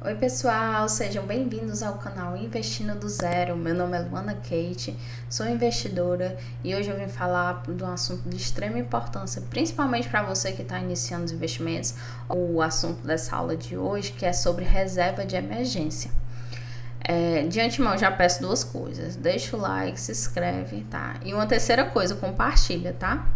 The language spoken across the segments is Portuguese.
Oi pessoal, sejam bem-vindos ao canal Investindo do Zero. Meu nome é Luana Kate, sou investidora e hoje eu vim falar de um assunto de extrema importância, principalmente para você que está iniciando os investimentos. O assunto dessa aula de hoje que é sobre reserva de emergência. De antemão, já peço duas coisas: deixa o like, se inscreve, tá? E uma terceira coisa, compartilha, tá?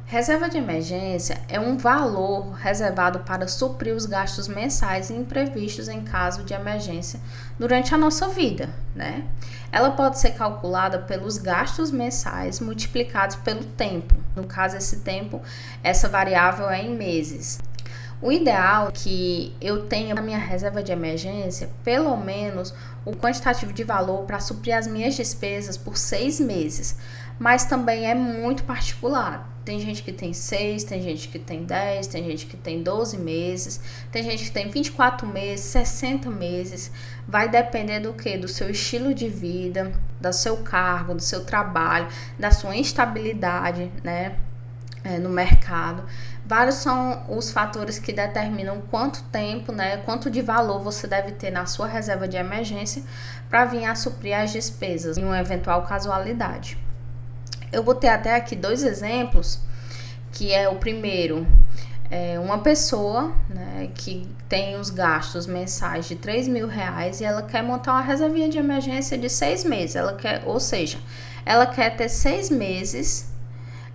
Reserva de emergência é um valor reservado para suprir os gastos mensais e imprevistos em caso de emergência durante a nossa vida, né? Ela pode ser calculada pelos gastos mensais multiplicados pelo tempo. No caso, esse tempo, essa variável é em meses. O ideal é que eu tenha na minha reserva de emergência pelo menos o quantitativo de valor para suprir as minhas despesas por 6 meses, mas também é muito particular. Tem gente que tem 6, tem gente que tem 10, tem gente que tem 12 meses, tem gente que tem 24 meses, 60 meses. Vai depender do que? Do seu estilo de vida, do seu cargo, do seu trabalho, da sua instabilidade, né? No mercado. Vários são os fatores que determinam quanto tempo, né, quanto de valor você deve ter na sua reserva de emergência para vir a suprir as despesas em uma eventual casualidade. Eu botei até aqui dois exemplos, que é o primeiro, uma pessoa, né, que tem os gastos mensais de R$3.000 e ela quer montar uma reservinha de emergência de 6 meses. Ela quer ter 6 meses,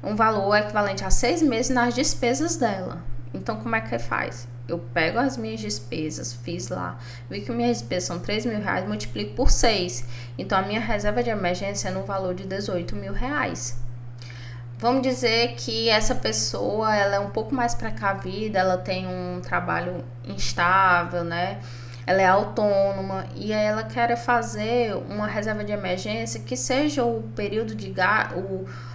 um valor equivalente a 6 meses nas despesas dela. Então, como é que faz? Eu pego as minhas despesas, fiz lá, vi que minhas despesas são R$3.000, multiplico por 6. Então, a minha reserva de emergência é no valor de R$18.000. Vamos dizer que essa pessoa, ela é um pouco mais precavida, ela tem um trabalho instável, né? Ela é autônoma e aí ela quer fazer uma reserva de emergência que seja o período de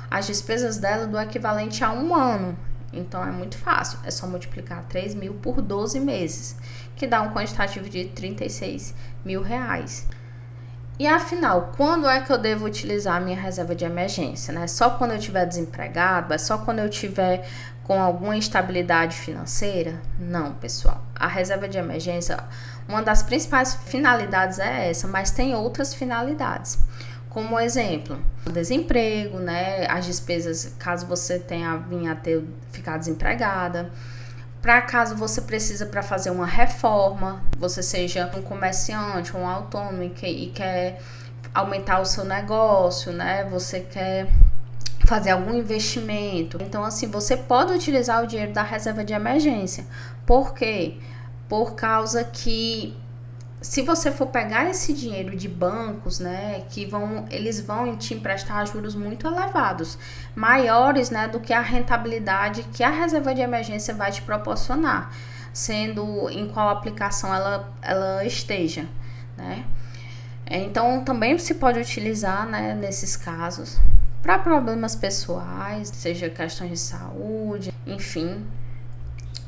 as despesas dela do equivalente a 1 ano. Então é muito fácil, é só multiplicar 3.000 por 12 meses, que dá um quantitativo de R$36.000. E afinal, quando é que eu devo utilizar a minha reserva de emergência, né? Só quando eu estiver desempregado? É só quando eu estiver com alguma instabilidade financeira? Não, pessoal. A reserva de emergência, uma das principais finalidades é essa, mas tem outras finalidades. Como exemplo, o desemprego, né? As despesas, caso você tenha vindo a ficar desempregada. Para caso você precisa para fazer uma reforma, você seja um comerciante, um autônomo e quer aumentar o seu negócio, né? Você quer fazer algum investimento. Então, assim, você pode utilizar o dinheiro da reserva de emergência. Por quê? Por causa que se você for pegar esse dinheiro de bancos, né, eles vão te emprestar juros muito elevados, maiores, né, do que a rentabilidade que a reserva de emergência vai te proporcionar, sendo em qual aplicação ela esteja, né? Então, também se pode utilizar, né, nesses casos, para problemas pessoais, seja questões de saúde, enfim,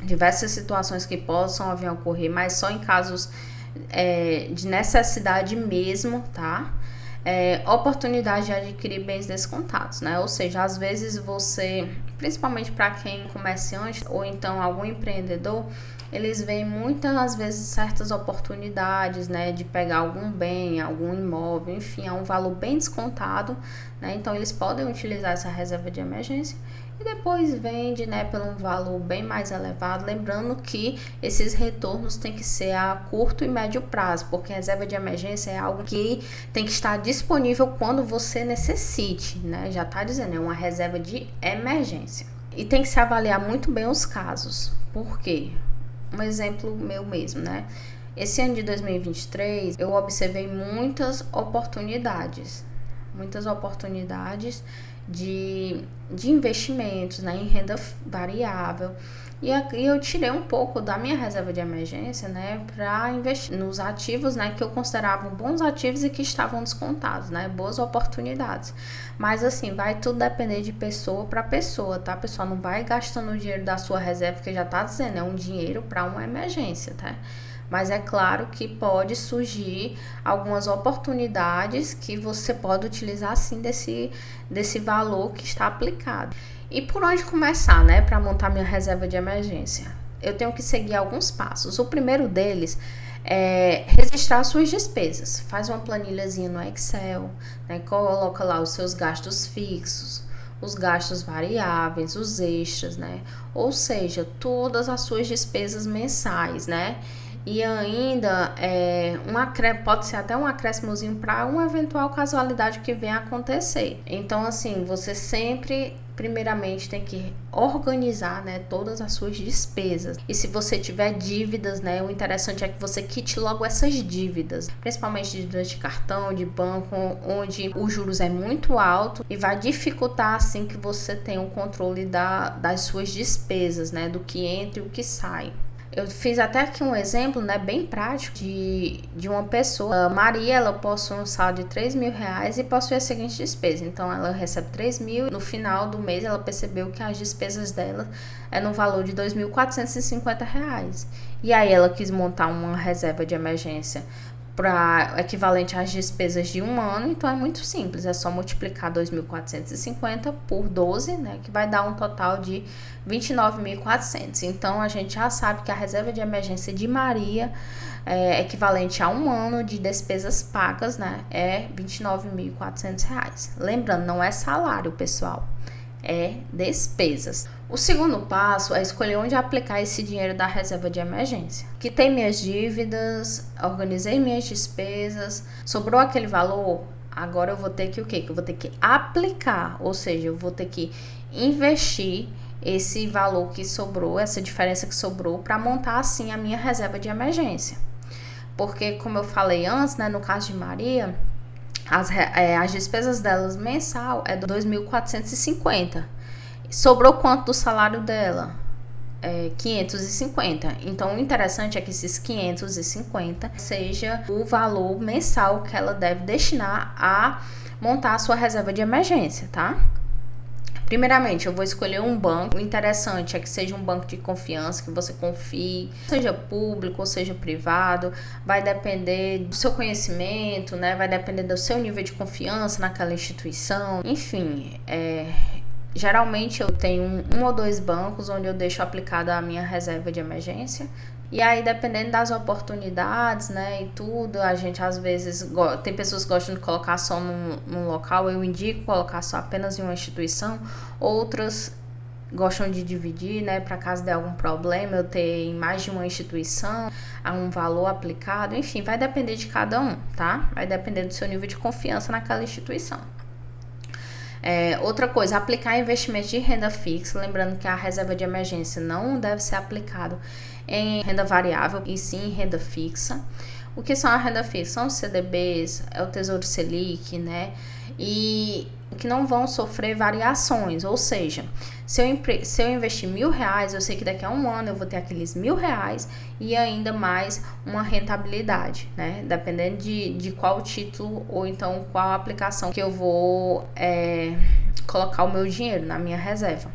diversas situações que possam vir a ocorrer, mas só em casos de necessidade mesmo, tá? Oportunidade de adquirir bens descontados, né? Ou seja, às vezes você, principalmente para quem é comerciante ou então algum empreendedor, eles veem muitas vezes certas oportunidades, né, de pegar algum bem, algum imóvel, enfim, a um valor bem descontado, né? Então eles podem utilizar essa reserva de emergência e depois vende, né, por um valor bem mais elevado, lembrando que esses retornos têm que ser a curto e médio prazo, porque a reserva de emergência é algo que tem que estar disponível quando você necessite, né? Já está dizendo, é uma reserva de emergência. E tem que se avaliar muito bem os casos. Por quê? Um exemplo meu mesmo, né? Esse ano de 2023, eu observei muitas oportunidades de investimentos, né, em renda variável. E eu tirei um pouco da minha reserva de emergência, né, para investir nos ativos, né, que eu considerava bons ativos e que estavam descontados, né, boas oportunidades. Mas assim, vai tudo depender de pessoa para pessoa, tá, pessoal? Não vai gastando o dinheiro da sua reserva, que já tá dizendo, é um dinheiro para uma emergência, tá? Mas é claro que pode surgir algumas oportunidades que você pode utilizar sim desse valor que está aplicado. E por onde começar, né, para montar minha reserva de emergência? eu tenho que seguir alguns passos. O primeiro deles é registrar suas despesas. Faz uma planilhazinha no Excel, né? Coloca lá os seus gastos fixos, os gastos variáveis, os extras, né? Ou seja, todas as suas despesas mensais, né? E ainda pode ser até um acréscimozinho para uma eventual casualidade que venha a acontecer. Então, assim, você sempre, primeiramente, tem que organizar, né, todas as suas despesas. E se você tiver dívidas, né, o interessante é que você quite logo essas dívidas, principalmente dívidas de cartão, de banco, onde os juros é muito alto e vai dificultar, assim, que você tenha o controle das suas despesas, né, do que entra e o que sai. Eu fiz até aqui um exemplo, né, bem prático de uma pessoa. A Maria, ela possui um saldo de R$3.000 e possui a seguinte despesa. Então, ela recebe 3.000. No final do mês, ela percebeu que as despesas dela é no valor de R$2.450. E aí, ela quis montar uma reserva de emergência equivalente às despesas de um ano. Então, é muito simples. É só multiplicar 2.450 por 12, né, que vai dar um total de 29.400. Então, a gente já sabe que a reserva de emergência de Maria é equivalente a um ano de despesas pagas, né, é R$29.400. Lembrando, não é salário, pessoal, é despesas. O segundo passo é escolher onde aplicar esse dinheiro da reserva de emergência. Quitei minhas dívidas, organizei minhas despesas, sobrou aquele valor, agora eu vou ter que o quê? Eu vou ter que aplicar, ou seja, eu vou ter que investir esse valor que sobrou, essa diferença que sobrou, para montar assim a minha reserva de emergência. Porque, como eu falei antes, né, no caso de Maria, as despesas delas mensal é de 2.450. Sobrou quanto do salário dela? 550. Então, o interessante é que esses 550 seja o valor mensal que ela deve destinar a montar a sua reserva de emergência, tá? Primeiramente, eu vou escolher um banco. O interessante é que seja um banco de confiança, que você confie, seja público ou seja privado. Vai depender do seu conhecimento, né? Vai depender do seu nível de confiança naquela instituição. Enfim, geralmente eu tenho um ou dois bancos onde eu deixo aplicada a minha reserva de emergência. E aí, dependendo das oportunidades, né, e tudo, a gente às vezes tem pessoas que gostam de colocar só num local. Eu indico colocar só apenas em uma instituição. Outras gostam de dividir, né, para caso de algum problema, eu ter em mais de uma instituição, um valor aplicado. Enfim, vai depender de cada um, tá? Vai depender do seu nível de confiança naquela instituição. Outra coisa, aplicar investimento de renda fixa, lembrando que a reserva de emergência não deve ser aplicado em renda variável, e sim em renda fixa. O que são a renda fixa? São os CDBs, é o Tesouro Selic, né? E que não vão sofrer variações, ou seja, se eu investir R$1.000, eu sei que daqui a um ano eu vou ter aqueles R$1.000 e ainda mais uma rentabilidade, né? Dependendo de qual título ou então qual aplicação que eu vou colocar o meu dinheiro na minha reserva.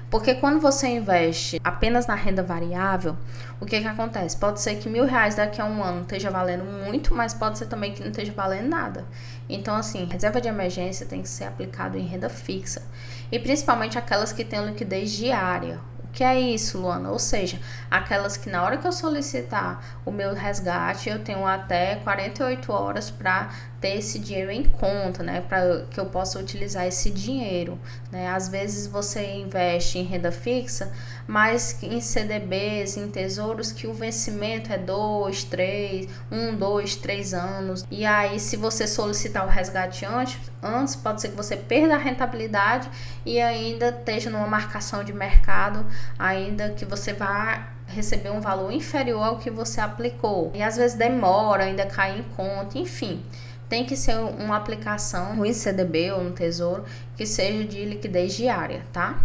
Porque quando você investe apenas na renda variável, o que acontece? Pode ser que R$1.000 daqui a um ano esteja valendo muito, mas pode ser também que não esteja valendo nada. Então, assim, reserva de emergência tem que ser aplicado em renda fixa. E principalmente aquelas que têm liquidez diária. O que é isso, Luana? Ou seja, aquelas que na hora que eu solicitar o meu resgate, eu tenho até 48 horas para ter esse dinheiro em conta, né? Para que eu possa utilizar esse dinheiro, né? Às vezes você investe em renda fixa, mas em CDBs, em tesouros que o vencimento é 2, 3 anos. E aí, se você solicitar o resgate antes, pode ser que você perda a rentabilidade e ainda esteja numa marcação de mercado, ainda que você vá receber um valor inferior ao que você aplicou. E às vezes demora, ainda cai em conta, enfim. Tem que ser uma aplicação no CDB ou no Tesouro que seja de liquidez diária, tá?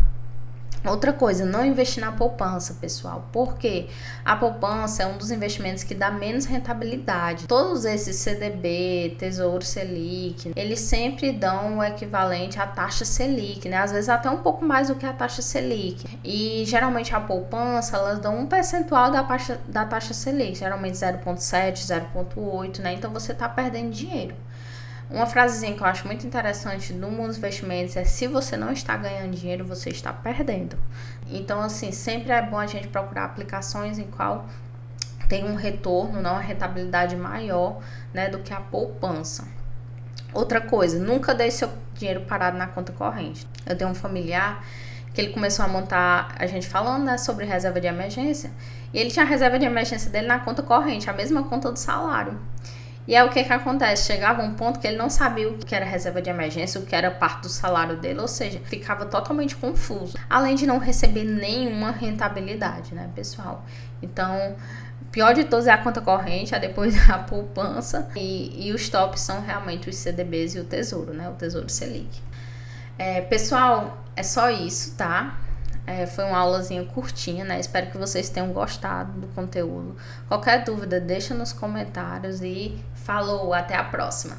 Outra coisa, não investir na poupança, pessoal, porque a poupança é um dos investimentos que dá menos rentabilidade. Todos esses CDB, Tesouro Selic, eles sempre dão o equivalente à taxa Selic, né? Às vezes até um pouco mais do que a taxa Selic. E geralmente a poupança, elas dão um percentual da taxa Selic, geralmente 0,7, 0,8, né? Então você tá perdendo dinheiro. Uma frasezinha que eu acho muito interessante no mundo dos investimentos é: se você não está ganhando dinheiro, você está perdendo. Então, assim, sempre é bom a gente procurar aplicações em qual tem um retorno, não, uma rentabilidade maior, né, do que a poupança. Outra coisa, nunca deixe seu dinheiro parado na conta corrente. Eu tenho um familiar que ele começou a montar, a gente falando, né, sobre reserva de emergência, e ele tinha a reserva de emergência dele na conta corrente, a mesma conta do salário. E aí o que acontece? Chegava um ponto que ele não sabia o que era reserva de emergência, o que era parte do salário dele, ou seja, ficava totalmente confuso. Além de não receber nenhuma rentabilidade, né, pessoal? Então, o pior de todos é a conta corrente, a depois a poupança, e os tops são realmente os CDBs e o Tesouro, né, o Tesouro Selic. Pessoal, é só isso, tá? Foi uma aulazinha curtinha, né? Espero que vocês tenham gostado do conteúdo. Qualquer dúvida, deixa nos comentários e falou, até a próxima!